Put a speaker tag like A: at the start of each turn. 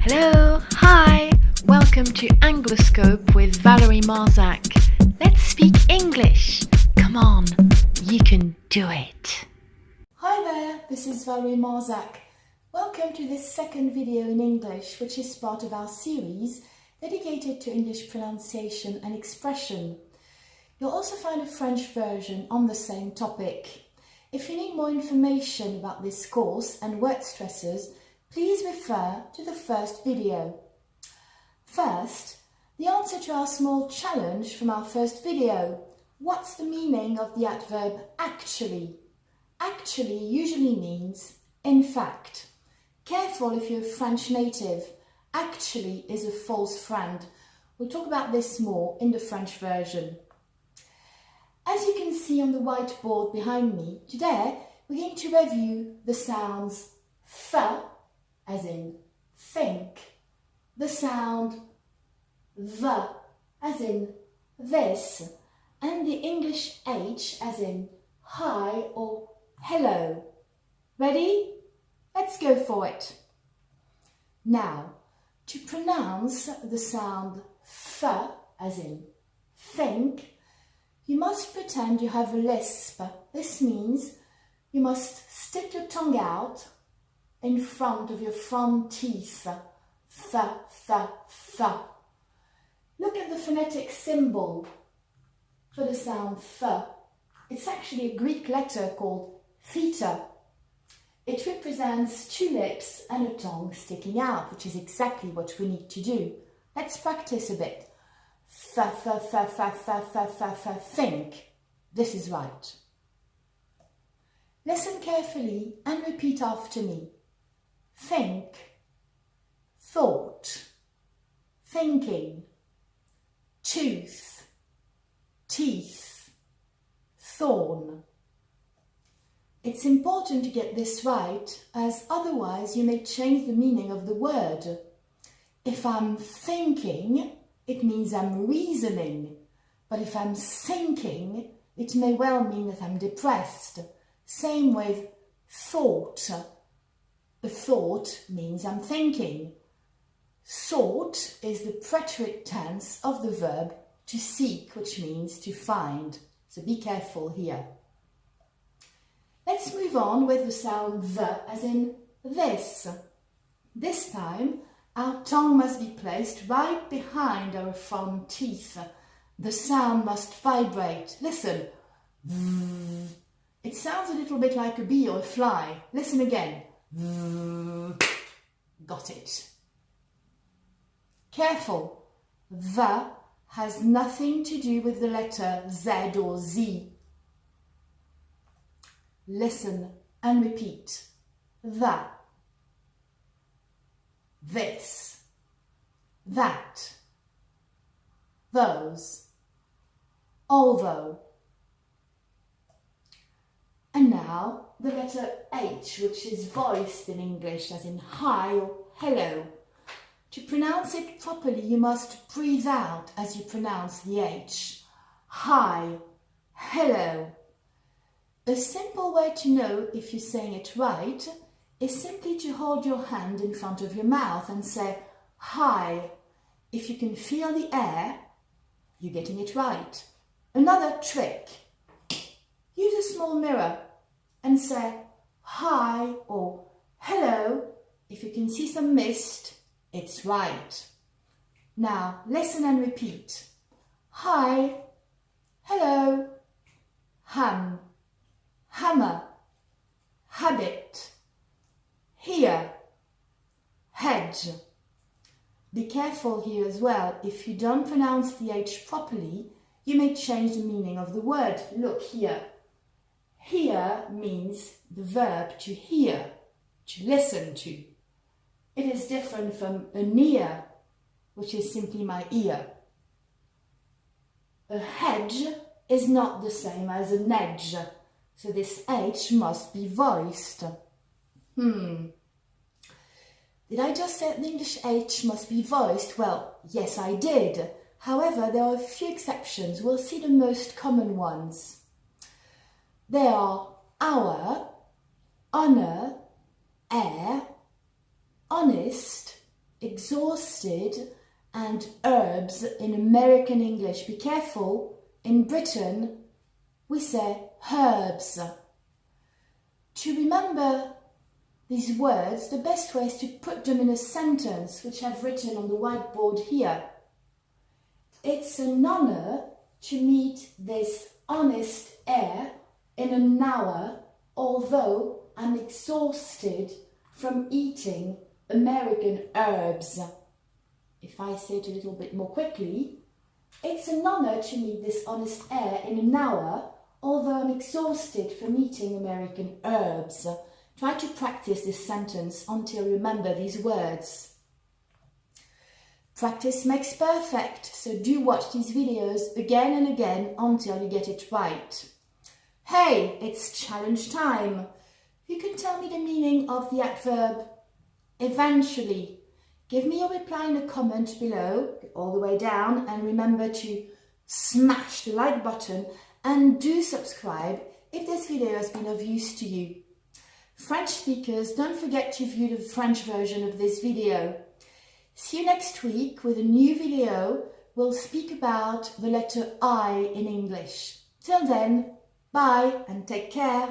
A: Hello, hi, welcome to Angloscope with Valerie Marzak. Let's speak English. Come on, you can do it.
B: Hi there, this is Valerie Marzak. Welcome to this second video in English, which is part of our series dedicated to English pronunciation and expression. You'll also find a French version on the same topic. If you need more information about this course and word stresses, please refer to the first video. First, the answer to our small challenge from our first video. What's the meaning of the adverb actually? Actually usually means in fact. Careful if you're a French native. Actually is a false friend. We'll talk about this more in the French version. As you can see on the whiteboard behind me, today we're going to review the sounds f, as in think, the sound v, as in this, and the English H, as in hi or hello. Ready? Let's go for it. Now, to pronounce the sound f, as in think, you must pretend you have a lisp. This means you must stick your tongue out in front of your front teeth. Th, th, th. Look at the phonetic symbol for the sound th. It's actually a Greek letter called theta. It represents two lips and a tongue sticking out, which is exactly what we need to do. Let's practice a bit. Th, th, th, th, th, th, th, th, think. This is right. Listen carefully and repeat after me. Think, thought, thinking, tooth, teeth, thorn. It's important to get this right, as otherwise you may change the meaning of the word. If I'm thinking, it means I'm reasoning, but if I'm thinking, it may well mean that I'm depressed. Same with thought. A thought means I'm thinking. Sought is the preterite tense of the verb to seek, which means to find. So be careful here. Let's move on with the sound the, as in this. This time, our tongue must be placed right behind our front teeth. The sound must vibrate. Listen. It sounds a little bit like a bee or a fly. Listen again. Got it. Careful. The has nothing to do with the letter Z or Z. Listen and repeat. The, this, that, those, although. And now the letter H, which is voiced in English as in hi or hello. To pronounce it properly, you must breathe out as you pronounce the H. Hi, hello. A simple way to know if you're saying it right is simply to hold your hand in front of your mouth and say hi. If you can feel the air, you're getting it right. Another trick. Use a small mirror and say hi or hello. If you can see some mist, it's right. Now listen and repeat. Hi, hello, ham, hammer, habit, here, hedge. Be careful here as well. If you don't pronounce the H properly, you may change the meaning of the word. Look here. Hear means the verb to hear, to listen to. It is different from an ear, which is simply my ear. A hedge is not the same as an edge, so this H must be voiced. Did I just say the English H must be voiced? Well, yes, I did. However, there are a few exceptions. We'll see the most common ones. They are our, honour, air, honest, exhausted and herbs in American English. Be careful, in Britain we say herbs. To remember these words, the best way is to put them in a sentence, which I've written on the whiteboard here. It's an honour to meet this honest air in an hour, although I'm exhausted from eating American herbs. If I say it a little bit more quickly, it's an honour to meet this honest air in an hour, although I'm exhausted from eating American herbs. Try to practice this sentence until you remember these words. Practice makes perfect, so do watch these videos again and again until you get it right. Hey, it's challenge time. You can tell me the meaning of the adverb eventually. Give me your reply in a comment below, all the way down, and remember to smash the like button and do subscribe if this video has been of use to you. French speakers, don't forget to view the French version of this video. See you next week with a new video. We'll speak about the letter I in English. Till then, bye and take care.